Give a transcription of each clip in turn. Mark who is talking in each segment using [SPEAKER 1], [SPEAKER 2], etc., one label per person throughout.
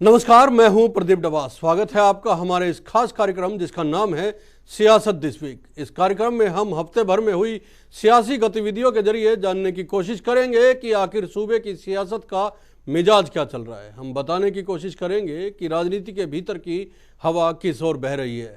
[SPEAKER 1] नमस्कार, मैं हूं प्रदीप डवास। स्वागत है आपका हमारे इस खास कार्यक्रम जिसका नाम है सियासत दिस वीक। इस कार्यक्रम में हम हफ्ते भर में हुई सियासी गतिविधियों के जरिए जानने की कोशिश करेंगे कि आखिर सूबे की सियासत का मिजाज क्या चल रहा है। हम बताने की कोशिश करेंगे कि राजनीति के भीतर की हवा किस ओर बह रही है।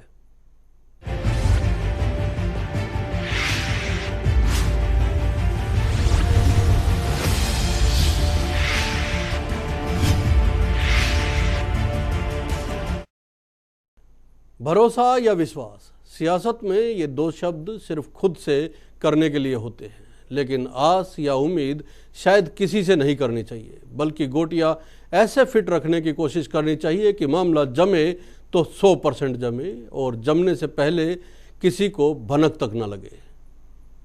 [SPEAKER 1] भरोसा या विश्वास, सियासत में ये दो शब्द सिर्फ खुद से करने के लिए होते हैं, लेकिन आस या उम्मीद शायद किसी से नहीं करनी चाहिए, बल्कि गोटियां ऐसे फिट रखने की कोशिश करनी चाहिए कि मामला जमे तो 100% जमे और जमने से पहले किसी को भनक तक न लगे,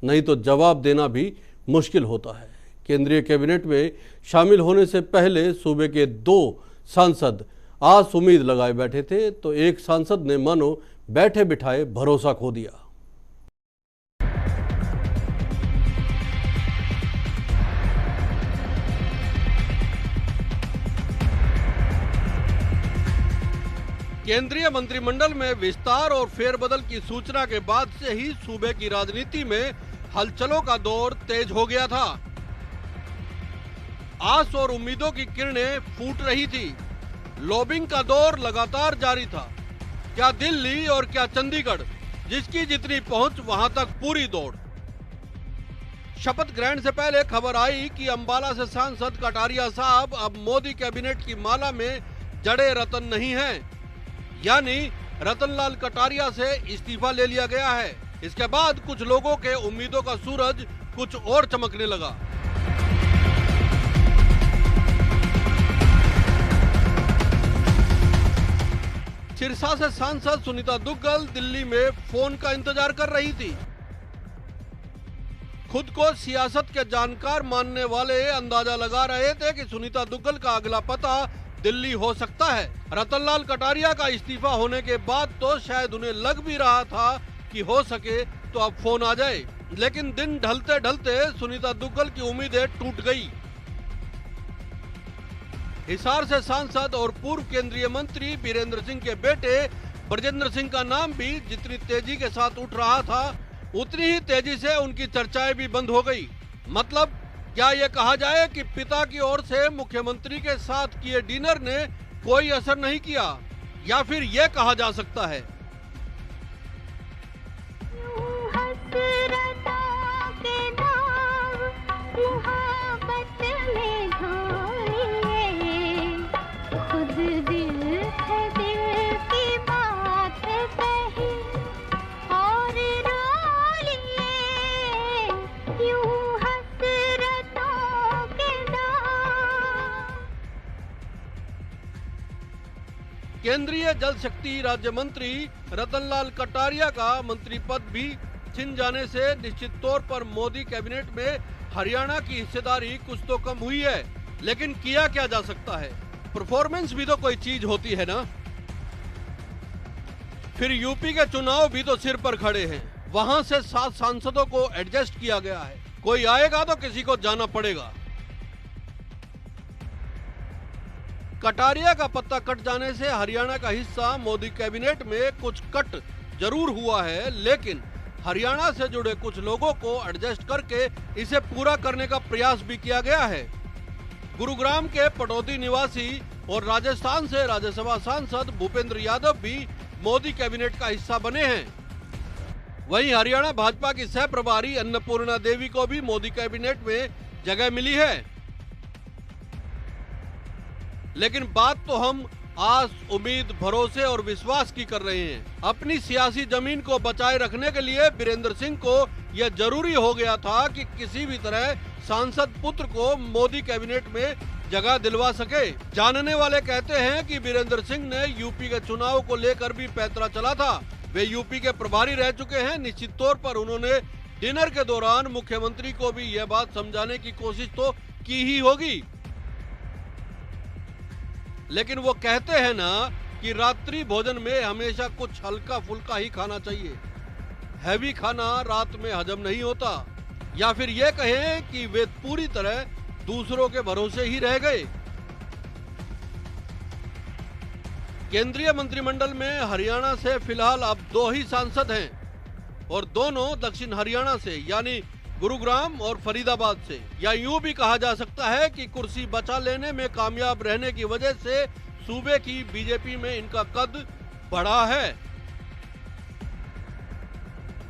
[SPEAKER 1] नहीं तो जवाब देना भी मुश्किल होता है। केंद्रीय कैबिनेट में शामिल होने से पहले सूबे के 2 सांसद आस उम्मीद लगाए बैठे थे, तो एक सांसद ने मानो बैठे बिठाए भरोसा खो दिया। केंद्रीय मंत्रिमंडल में विस्तार और फेरबदल की सूचना के बाद से ही सूबे की राजनीति में हलचलों का दौर तेज हो गया था। आस और उम्मीदों की किरणें फूट रही थी। लॉबिंग का दौर लगातार जारी था। क्या दिल्ली और क्या चंडीगढ़, जिसकी जितनी पहुंच वहां तक पूरी दौड़। शपथ ग्रहण से पहले खबर आई कि अंबाला से सांसद कटारिया साहब अब मोदी कैबिनेट की माला में जड़े रतन नहीं हैं, यानी रतनलाल कटारिया से इस्तीफा ले लिया गया है। इसके बाद कुछ लोगों के उम्मीदों का सूरज कुछ और चमकने लगा। सिरसा से सांसद सुनीता दुग्गल दिल्ली में फोन का इंतजार कर रही थी। खुद को सियासत के जानकार मानने वाले अंदाजा लगा रहे थे कि सुनीता दुग्गल का अगला पता दिल्ली हो सकता है। रतनलाल कटारिया का इस्तीफा होने के बाद तो शायद उन्हें लग भी रहा था कि हो सके तो अब फोन आ जाए, लेकिन दिन ढलते ढलते सुनीता दुग्गल की उम्मीदें टूट गई। हिसार से सांसद और पूर्व केंद्रीय मंत्री बीरेंद्र सिंह के बेटे ब्रजेंद्र सिंह का नाम भी जितनी तेजी के साथ उठ रहा था, उतनी ही तेजी से उनकी चर्चाएं भी बंद हो गई। मतलब क्या यह कहा जाए कि पिता की ओर से मुख्यमंत्री के साथ किए डिनर ने कोई असर नहीं किया, या फिर यह कहा जा सकता है केंद्रीय जल शक्ति राज्य मंत्री रतनलाल कटारिया का मंत्री पद भी छिन जाने से निश्चित तौर पर मोदी कैबिनेट में हरियाणा की हिस्सेदारी कुछ तो कम हुई है। लेकिन किया क्या जा सकता है, परफॉर्मेंस भी तो कोई चीज होती है ना। फिर यूपी के चुनाव भी तो सिर पर खड़े हैं। वहां से 7 सांसदों को एडजस्ट किया गया है। कोई आएगा तो किसी को जाना पड़ेगा। कटारिया का पत्ता कट जाने से हरियाणा का हिस्सा मोदी कैबिनेट में कुछ कट जरूर हुआ है, लेकिन हरियाणा से जुड़े कुछ लोगों को एडजस्ट करके इसे पूरा करने का प्रयास भी किया गया है। गुरुग्राम के पटौदी निवासी और राजस्थान से राज्यसभा सांसद भूपेंद्र यादव भी मोदी कैबिनेट का हिस्सा बने हैं। वहीं हरियाणा भाजपा की सह प्रभारी अन्नपूर्णा देवी को भी मोदी कैबिनेट में जगह मिली है। लेकिन बात तो हम आस, उम्मीद, भरोसे और विश्वास की कर रहे हैं। अपनी सियासी जमीन को बचाए रखने के लिए बीरेंद्र सिंह को यह जरूरी हो गया था कि किसी भी तरह सांसद पुत्र को मोदी कैबिनेट में जगह दिलवा सके। जानने वाले कहते हैं कि बीरेंद्र सिंह ने यूपी के चुनाव को लेकर भी पैंतरा चला था। वे यूपी के प्रभारी रह चुके हैं। निश्चित तौर पर उन्होंने डिनर के दौरान मुख्यमंत्री को भी यह बात समझाने की कोशिश तो की ही होगी। लेकिन वो कहते हैं ना कि रात्रि भोजन में हमेशा कुछ हल्का फुल्का ही खाना चाहिए। हैवी खाना रात में हजम नहीं होता। या फिर ये कहें कि वे पूरी तरह दूसरों के भरोसे ही रह गए। केंद्रीय मंत्रिमंडल में हरियाणा से फिलहाल अब 2 ही सांसद हैं और दोनों दक्षिण हरियाणा से यानी गुरुग्राम और फरीदाबाद से। या यूं भी कहा जा सकता है कि कुर्सी बचा लेने में कामयाब रहने की वजह से सूबे की बीजेपी में इनका कद बढ़ा है।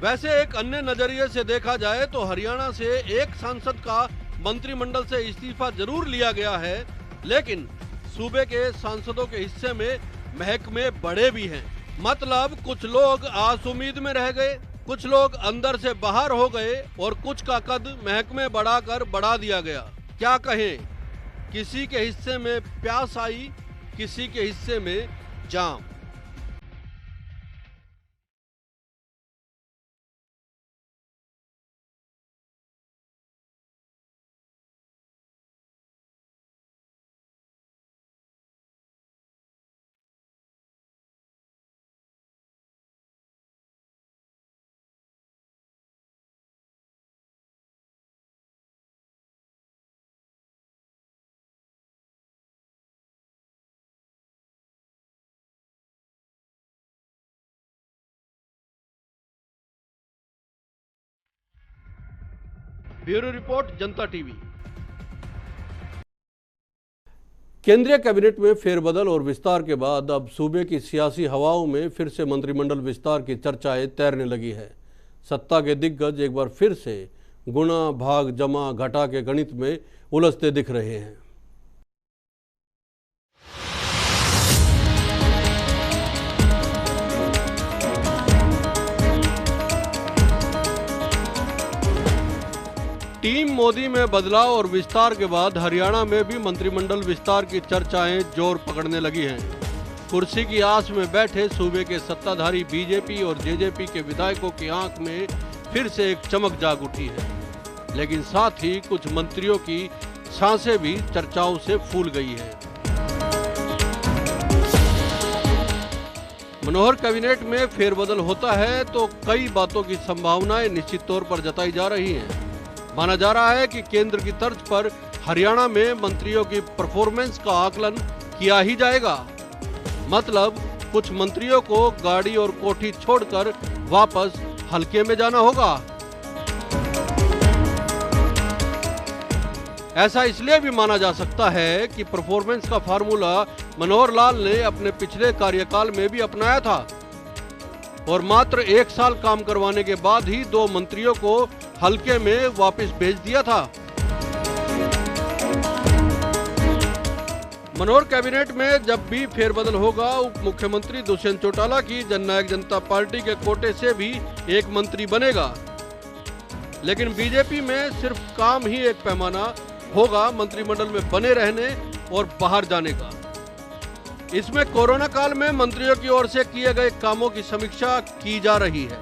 [SPEAKER 1] वैसे एक अन्य नजरिए से देखा जाए तो हरियाणा से एक सांसद का मंत्रिमंडल से इस्तीफा जरूर लिया गया है, लेकिन सूबे के सांसदों के हिस्से में महकमे बड़े भी हैं। मतलब कुछ लोग आस उम्मीद में रह गए, कुछ लोग अंदर से बाहर हो गए और कुछ का कद महकमे बढ़ाकर बढ़ा दिया गया। क्या कहें, किसी के हिस्से में प्यास आई, किसी के हिस्से में जाम। ब्यूरो रिपोर्ट, जनता टीवी। केंद्रीय कैबिनेट में फेरबदल और विस्तार के बाद अब सूबे की सियासी हवाओं में फिर से मंत्रिमंडल विस्तार की चर्चाएं तैरने लगी है। सत्ता के दिग्गज एक बार फिर से गुणा भाग जमा घटा के गणित में उलझते दिख रहे हैं। टीम मोदी में बदलाव और विस्तार के बाद हरियाणा में भी मंत्रिमंडल विस्तार की चर्चाएं जोर पकड़ने लगी हैं। कुर्सी की आस में बैठे सूबे के सत्ताधारी बीजेपी और जेजेपी के विधायकों की आंख में फिर से एक चमक जाग उठी है, लेकिन साथ ही कुछ मंत्रियों की सांसें भी चर्चाओं से फूल गई है। मनोहर कैबिनेट में फेरबदल होता है तो कई बातों की संभावनाएं निश्चित तौर पर जताई जा रही हैं। माना जा रहा है कि केंद्र की तर्ज पर हरियाणा में मंत्रियों की परफॉर्मेंस का आकलन किया ही जाएगा। मतलब कुछ मंत्रियों को गाड़ी और कोठी छोड़कर वापस हल्के में जाना होगा। ऐसा इसलिए भी माना जा सकता है कि परफॉर्मेंस का फार्मूला मनोहर लाल ने अपने पिछले कार्यकाल में भी अपनाया था और मात्र 1 साल काम करवाने के बाद ही 2 मंत्रियों को हल्के में वापस भेज दिया था। मनोहर कैबिनेट में जब भी फेरबदल होगा, उप मुख्यमंत्री दुष्यंत चौटाला की जननायक जनता पार्टी के कोटे से भी एक मंत्री बनेगा। लेकिन बीजेपी में सिर्फ काम ही एक पैमाना होगा मंत्रिमंडल में बने रहने और बाहर जाने का। इसमें कोरोना काल में मंत्रियों की ओर से किए गए कामों की समीक्षा की जा रही है।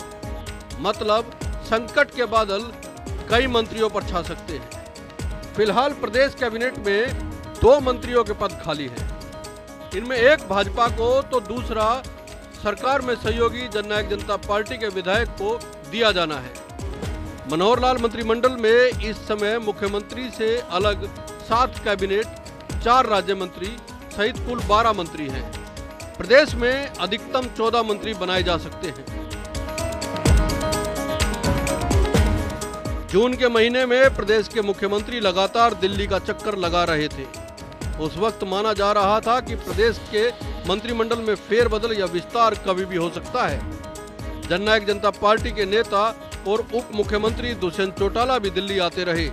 [SPEAKER 1] मतलब संकट के बादल कई मंत्रियों पर छा सकते हैं। फिलहाल प्रदेश कैबिनेट में 2 मंत्रियों के पद खाली हैं। इनमें एक भाजपा को तो दूसरा सरकार में सहयोगी जननायक जनता पार्टी के विधायक को दिया जाना है। मनोहर लाल मंत्रिमंडल में इस समय मुख्यमंत्री से अलग 7 कैबिनेट, 4 राज्य मंत्री सहित कुल 12 मंत्री हैं। प्रदेश में अधिकतम 14 मंत्री बनाए जा सकते हैं। जून के महीने में प्रदेश के मुख्यमंत्री लगातार दिल्ली का चक्कर लगा रहे थे। उस वक्त माना जा रहा था कि प्रदेश के मंत्रिमंडल में फेरबदल या विस्तार कभी भी हो सकता है। जननायक जनता पार्टी के नेता और उप मुख्यमंत्री दुष्यंत चौटाला भी दिल्ली आते रहे।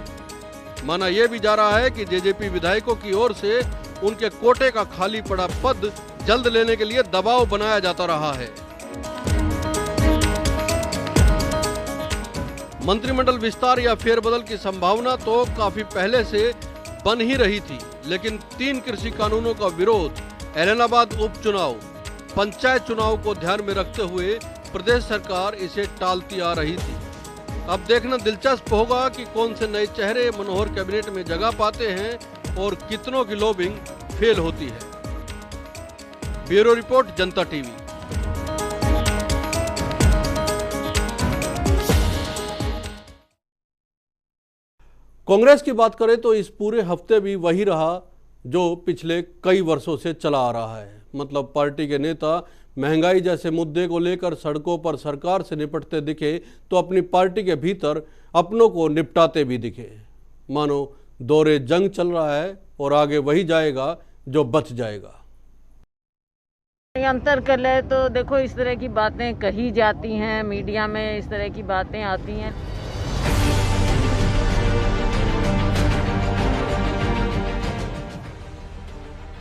[SPEAKER 1] माना यह भी जा रहा है कि जेजेपी विधायकों की ओर से उनके कोटे का खाली पड़ा पद जल्द लेने के लिए दबाव बनाया जाता रहा है। मंत्रिमंडल विस्तार या फेरबदल की संभावना तो काफी पहले से बन ही रही थी, लेकिन 3 कृषि कानूनों का विरोध, एलनाबाद उपचुनाव, पंचायत चुनाव को ध्यान में रखते हुए प्रदेश सरकार इसे टालती आ रही थी। अब देखना दिलचस्प होगा कि कौन से नए चेहरे मनोहर कैबिनेट में जगह पाते हैं और कितनों की लॉबिंग फेल होती है। ब्यूरो रिपोर्ट, जनता टीवी। कांग्रेस की बात करें तो इस पूरे हफ्ते भी वही रहा जो पिछले कई वर्षों से चला आ रहा है। मतलब पार्टी के नेता महंगाई जैसे मुद्दे को लेकर सड़कों पर सरकार से निपटते दिखे तो अपनी पार्टी के भीतर अपनों को निपटाते भी दिखे। मानो दौरे जंग चल रहा है और आगे वही जाएगा जो बच जाएगा।
[SPEAKER 2] अंतर कर ले तो देखो, इस तरह की बातें कही जाती हैं, मीडिया में इस तरह की बातें आती हैं।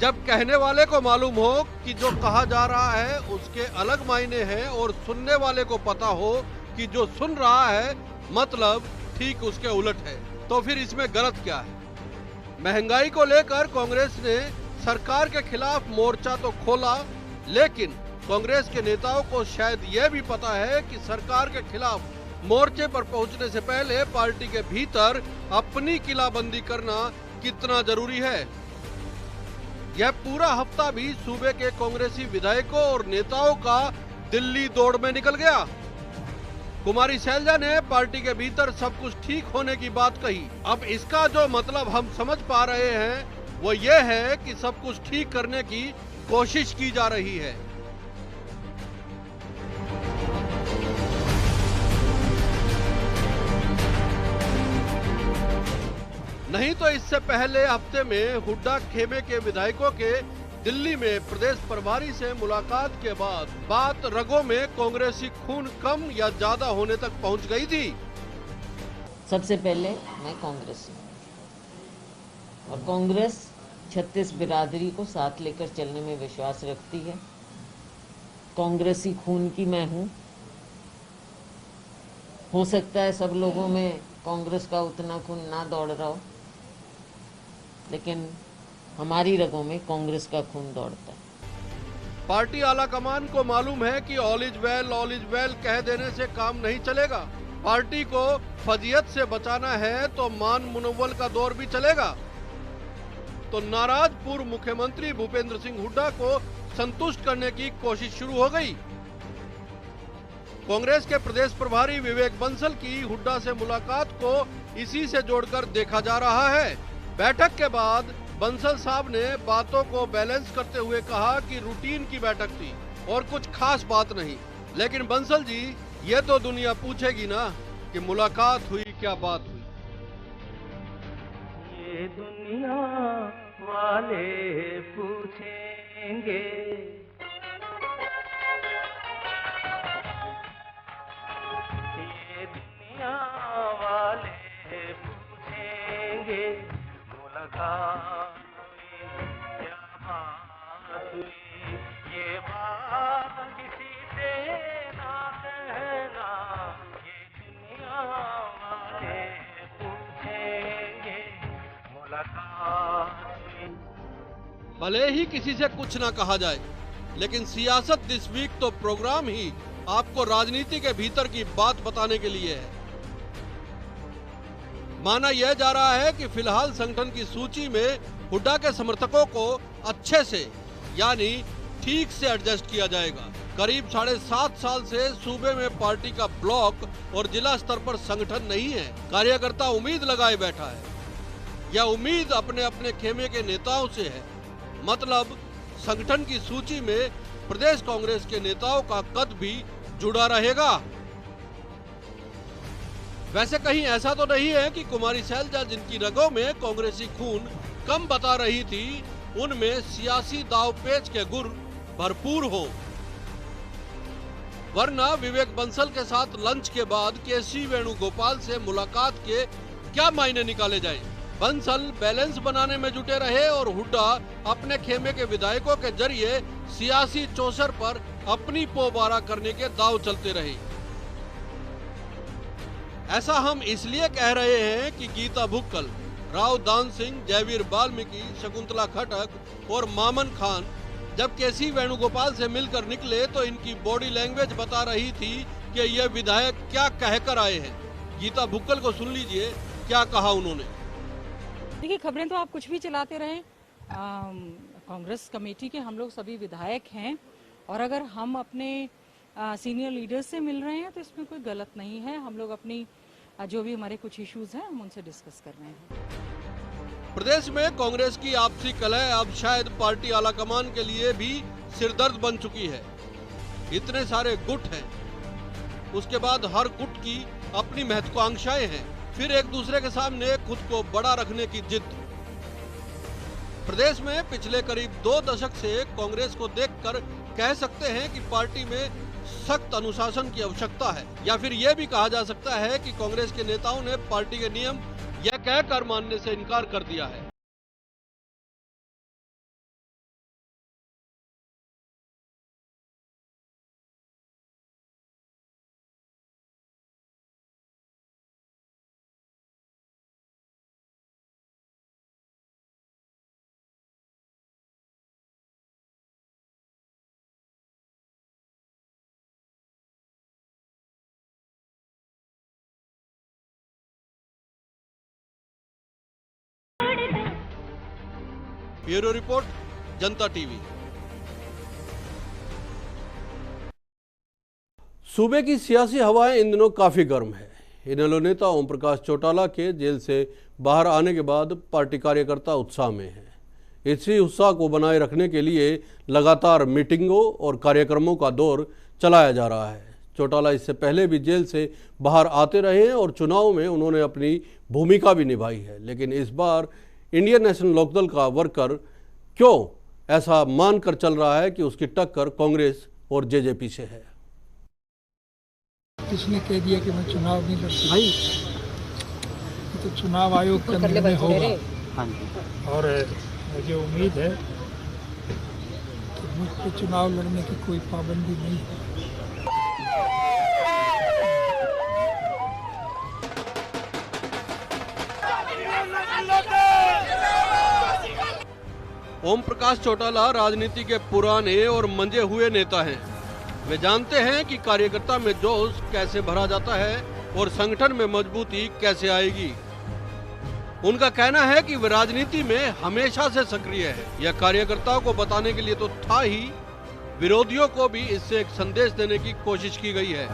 [SPEAKER 1] जब कहने वाले को मालूम हो कि जो कहा जा रहा है उसके अलग मायने हैं और सुनने वाले को पता हो कि जो सुन रहा है मतलब ठीक उसके उलट है, तो फिर इसमें गलत क्या है? महंगाई को लेकर कांग्रेस ने सरकार के खिलाफ मोर्चा तो खोला, लेकिन कांग्रेस के नेताओं को शायद यह भी पता है कि सरकार के खिलाफ मोर्चे पर पहुंचने से पहले पार्टी के भीतर अपनी किलाबंदी करना कितना जरूरी है। यह पूरा हफ्ता भी सूबे के कांग्रेसी विधायकों और नेताओं का दिल्ली दौड़ में निकल गया। कुमारी शैलजा ने पार्टी के भीतर सब कुछ ठीक होने की बात कही। अब इसका जो मतलब हम समझ पा रहे हैं वो ये है कि सब कुछ ठीक करने की कोशिश की जा रही है। नहीं तो इससे पहले हफ्ते में हुड्डा खेमे के विधायकों के दिल्ली में प्रदेश प्रभारी से मुलाकात के बाद बात रगों में कांग्रेसी खून कम या ज्यादा होने तक पहुंच गई थी।
[SPEAKER 2] सबसे पहले मैं कांग्रेसी और कांग्रेस 36 बिरादरी को साथ लेकर चलने में विश्वास रखती है। कांग्रेसी खून की मैं हूँ। हो सकता है सब लोगों में कांग्रेस का उतना खून ना दौड़ रहा हो, लेकिन हमारी रगों में कांग्रेस का खून दौड़ता है।
[SPEAKER 1] पार्टी आला कमान को मालूम है कि ऑल इज वेल कह देने से काम नहीं चलेगा। पार्टी को फजीयत से बचाना है तो मान मुनव्वल का दौर भी चलेगा। तो नाराज पूर्व मुख्यमंत्री भूपेंद्र सिंह हुड्डा को संतुष्ट करने की कोशिश शुरू हो गई। कांग्रेस के प्रदेश प्रभारी विवेक बंसल की हुड्डा से मुलाकात को इसी से जोड़कर देखा जा रहा है। बैठक के बाद बंसल साहब ने बातों को बैलेंस करते हुए कहा कि रूटीन की बैठक थी और कुछ खास बात नहीं। लेकिन बंसल जी, ये तो दुनिया पूछेगी ना कि मुलाकात हुई क्या बात हुई।
[SPEAKER 3] ये दुनिया वाले पूछेंगे, ये दुनिया वाले पूछेंगे, मुलाकात हुई क्या बात हुई। ये बात किसी से ना कहना, ये दुनिया वाले पूछेंगे, मुलाकात हुई।
[SPEAKER 1] भले ही किसी से कुछ ना कहा जाए, लेकिन सियासत दिस वीक तो प्रोग्राम ही आपको राजनीति के भीतर की बात बताने के लिए है। माना यह जा रहा है कि फिलहाल संगठन की सूची में हुड्डा के समर्थकों को अच्छे से यानी ठीक से एडजस्ट किया जाएगा। करीब 7.5 साल से सूबे में पार्टी का ब्लॉक और जिला स्तर पर संगठन नहीं है। कार्यकर्ता उम्मीद लगाए बैठा है। यह उम्मीद अपने अपने खेमे के नेताओं से है। मतलब संगठन की सूची में प्रदेश कांग्रेस के नेताओं का कद भी जुड़ा रहेगा। वैसे कहीं ऐसा तो नहीं है कि कुमारी शैलजा, जिनकी रगों में कांग्रेसी खून कम बता रही थी, उनमें सियासी दावपेच के गुर भरपूर हो। वरना विवेक बंसल के साथ लंच के बाद केसी वेणुगोपाल से मुलाकात के क्या मायने निकाले जाएं? बंसल बैलेंस बनाने में जुटे रहे और हुड्डा अपने खेमे के विधायकों के जरिए सियासी चौसर पर अपनी पोबारा करने के दाव चलते रहे। ऐसा हम इसलिए कह रहे हैं कि गीता भुक्कल, राव दान सिंह, जयवीर वाल्मीकि, शकुंतला खटक और मामन खान जब केसी वेणुगोपाल से मिलकर निकले तो इनकी बॉडी लैंग्वेज बता रही थी कि ये विधायक क्या कहकर आए हैं। गीता भुक्कल को सुन लीजिए क्या कहा उन्होंने।
[SPEAKER 4] देखिए, खबरें तो आप कुछ भी चलाते रहें। कांग्रेस कमेटी के हम लोग सभी विधायक हैं और अगर हम अपने सीनियर लीडर्स से मिल रहे हैं तो इसमें कोई गलत नहीं है। हम लोग अपनी जो भी हमारे कुछ इश्यूज हैं हम उनसे डिस्कस कर रहे हैं।
[SPEAKER 1] प्रदेश में कांग्रेस की आपसी कलह अब शायद पार्टी आलाकमान के लिए भी सिरदर्द बन चुकी है। इतने सारे गुट हैं, उसके बाद हर गुट की अपनी महत्वाकांक्षाएं हैं, फिर एक दूसरे के सामने खुद को बड़ा रखने की जिद। प्रदेश में पिछले करीब 2 दशक से कांग्रेस को देखकर कह सकते हैं कि पार्टी में सख्त अनुशासन की आवश्यकता है, या फिर यह भी कहा जा सकता है कि कांग्रेस के नेताओं ने पार्टी के नियम यह कहकर मानने से इनकार कर दिया है। ब्यूरो रिपोर्ट, जनता टीवी। सूबे की सियासी हवाएं इन दिनों काफी गर्म है। इनेलो नेता ओम प्रकाश चौटाला के जेल से बाहर आने के बाद पार्टी कार्यकर्ता उत्साह में हैं। इसी उत्साह को बनाए रखने के लिए लगातार मीटिंगों और कार्यक्रमों का दौर चलाया जा रहा है। चौटाला इससे पहले भी जेल से बाहर आते रहे हैं और चुनाव में उन्होंने अपनी भूमिका भी निभाई है, लेकिन इस बार इंडियन नेशनल लोकदल का वर्कर क्यों ऐसा मानकर चल रहा है कि उसकी टक्कर कांग्रेस और जेजेपी से है।
[SPEAKER 5] किसने कह दिया कि मैं चुनाव नहीं लड़ सकता? भाई तो चुनाव आयोग का निर्णय होगा और मुझे उम्मीद है कि मुझ पर चुनाव लड़ने की कोई पाबंदी नहीं है।
[SPEAKER 1] ओम प्रकाश चौटाला राजनीति के पुराने और मंजे हुए नेता हैं। वे जानते हैं कि कार्यकर्ता में जोश कैसे भरा जाता है और संगठन में मजबूती कैसे आएगी। उनका कहना है कि वे राजनीति में हमेशा से सक्रिय है। यह कार्यकर्ताओं को बताने के लिए तो था ही, विरोधियों को भी इससे एक संदेश देने की कोशिश की गई है।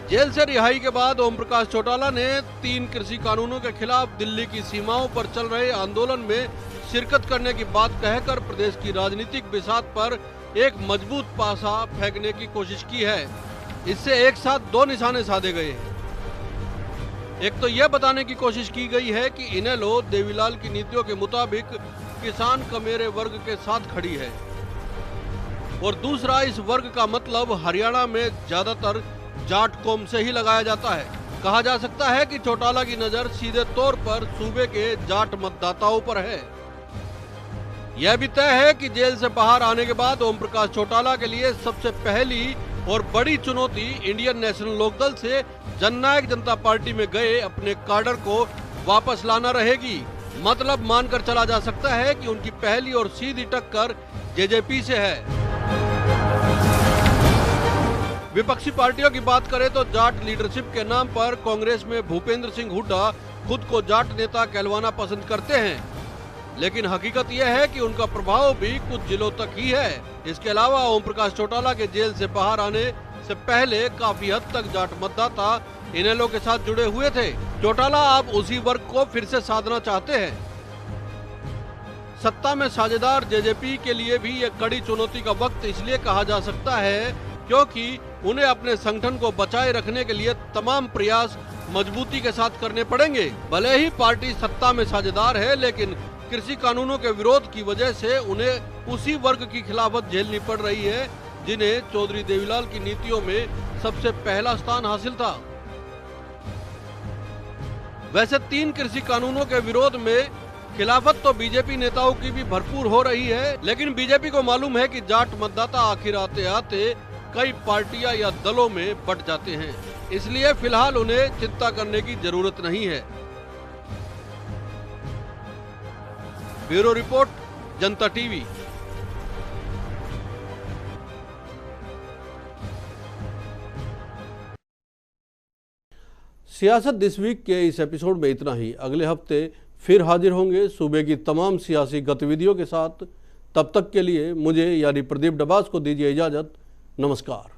[SPEAKER 1] जेल से रिहाई के बाद ओम प्रकाश चौटाला ने 3 कृषि कानूनों के खिलाफ दिल्ली की सीमाओं पर चल रहे आंदोलन में शिरकत करने की बात कहकर प्रदेश की राजनीतिक बिसात पर एक मजबूत पासा फेंकने की कोशिश की है। इससे एक साथ 2 निशाने साधे गए हैं। एक तो यह बताने की कोशिश की गई है कि इनेलो देवीलाल की नीतियों के मुताबिक किसान कमेरे वर्ग के साथ खड़ी है, और दूसरा इस वर्ग का मतलब हरियाणा में ज्यादातर जाट कौम से ही लगाया जाता है। कहा जा सकता है कि चौटाला की नजर सीधे तौर पर सूबे के जाट मतदाताओं पर है। यह भी तय है कि जेल से बाहर आने के बाद ओम प्रकाश चौटाला के लिए सबसे पहली और बड़ी चुनौती इंडियन नेशनल लोकदल से जननायक जनता पार्टी में गए अपने काडर को वापस लाना रहेगी। मतलब मानकर चला जा सकता है कि उनकी पहली और सीधी टक्कर जेजेपी से है। विपक्षी पार्टियों की बात करें तो जाट लीडरशिप के नाम पर कांग्रेस में भूपेंद्र सिंह हुड्डा खुद को जाट नेता कहलवाना पसंद करते हैं, लेकिन हकीकत यह है कि उनका प्रभाव भी कुछ जिलों तक ही है। इसके अलावा ओम प्रकाश चौटाला के जेल से बाहर आने से पहले काफी हद तक जाट मतदाता इनेलो के साथ जुड़े हुए थे। चौटाला अब उसी वर्ग को फिर से साधना चाहते हैं। सत्ता में साझेदार जेजेपी के लिए भी यह कड़ी चुनौती का वक्त इसलिए कहा जा सकता है क्योंकि उन्हें अपने संगठन को बचाए रखने के लिए तमाम प्रयास मजबूती के साथ करने पड़ेंगे। भले ही पार्टी सत्ता में साझेदार है, लेकिन कृषि कानूनों के विरोध की वजह से उन्हें उसी वर्ग की खिलाफत झेलनी पड़ रही है जिन्हें चौधरी देवीलाल की नीतियों में सबसे पहला स्थान हासिल था। वैसे 3 कृषि कानूनों के विरोध में खिलाफत तो बीजेपी नेताओं की भी भरपूर हो रही है, लेकिन बीजेपी को मालूम है कि जाट मतदाता आखिर आते आते कई पार्टियां या दलों में बंट जाते हैं, इसलिए फिलहाल उन्हें चिंता करने की जरूरत नहीं है। ब्यूरो रिपोर्ट, जनता टीवी। सियासत दिस वीक के इस एपिसोड में इतना ही। अगले हफ्ते फिर हाजिर होंगे सूबे की तमाम सियासी गतिविधियों के साथ। तब तक के लिए मुझे यानी प्रदीप डबास को दीजिए इजाजत। नमस्कार।